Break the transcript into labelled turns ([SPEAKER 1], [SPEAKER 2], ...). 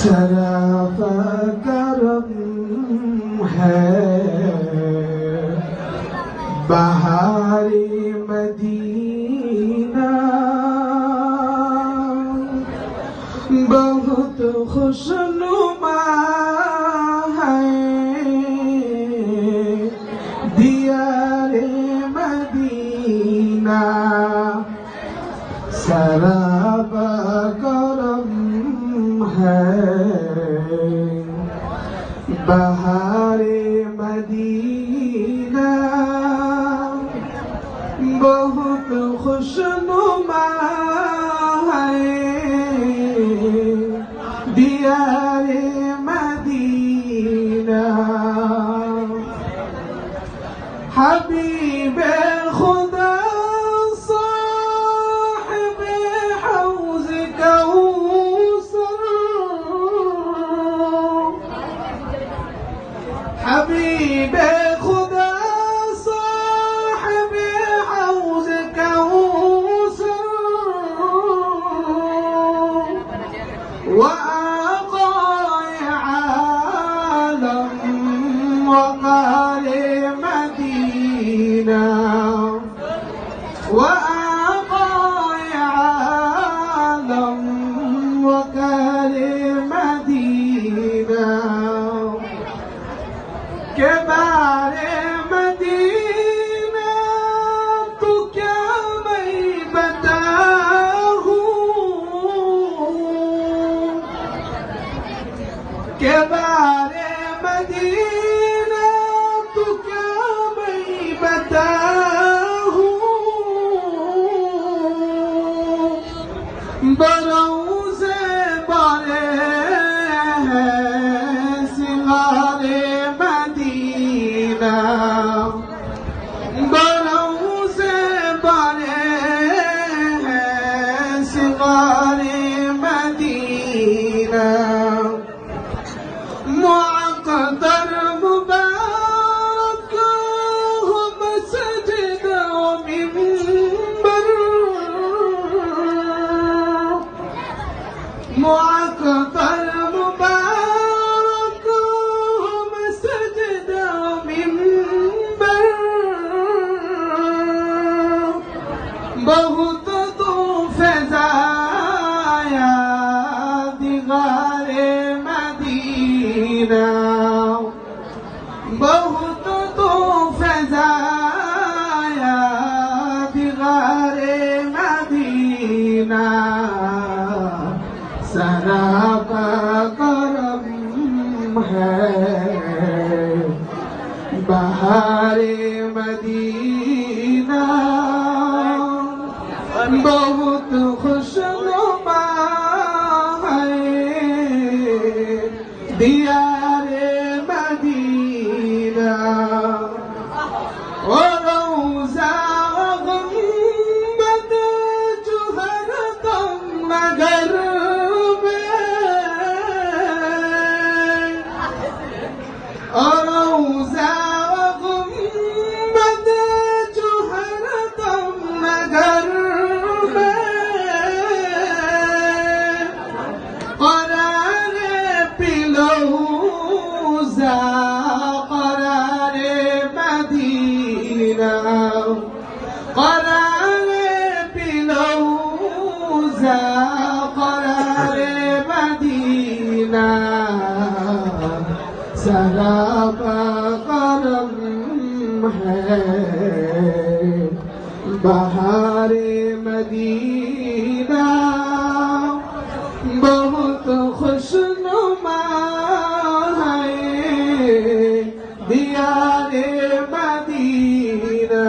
[SPEAKER 1] सराफा करम है बहारे मदीना, बहुत खुशनुमा है दियारे मदीना। सराफा करम है बहारे मदीना, बहुत खुशनुमा है दियारे मदीना। हबीबे खुदा حبيب خدا صاحب حوض كوثر وآقى عالم وقال مدينة، وآقى عالم وقال مدينة के बारे मदीना तो क्या मैं बताऊं, के बारे मदीना तो क्या मैं बताऊं। बरौज़े बारे हैं सिंगारे बरौज़े बारे हैं सिंगारे मदीना। मुअक़्क़दर मुबारक हो मस्जिद व मिंबर, मुअक़्क़दर मुबारक हो मस्जिद व मिंबर। बहुत तो फैज़ाया दीवारे मदीना, बहुत तो फैज़ाया दीवारे मदीना। सराफा करम है बहारे मदीना, बहुत खुशनुमा है दियारे मदीना। ओ रौज़ा गुंबद जो हर दम नगर में, ओ रौज़ा गुंबद जो हर दम नगर قرار مدينة، قرار بلوزة قرار مدينة. سراپا کرم ہے بہار مدینہ، बहुत खुशनुमा है दियारे मदीना।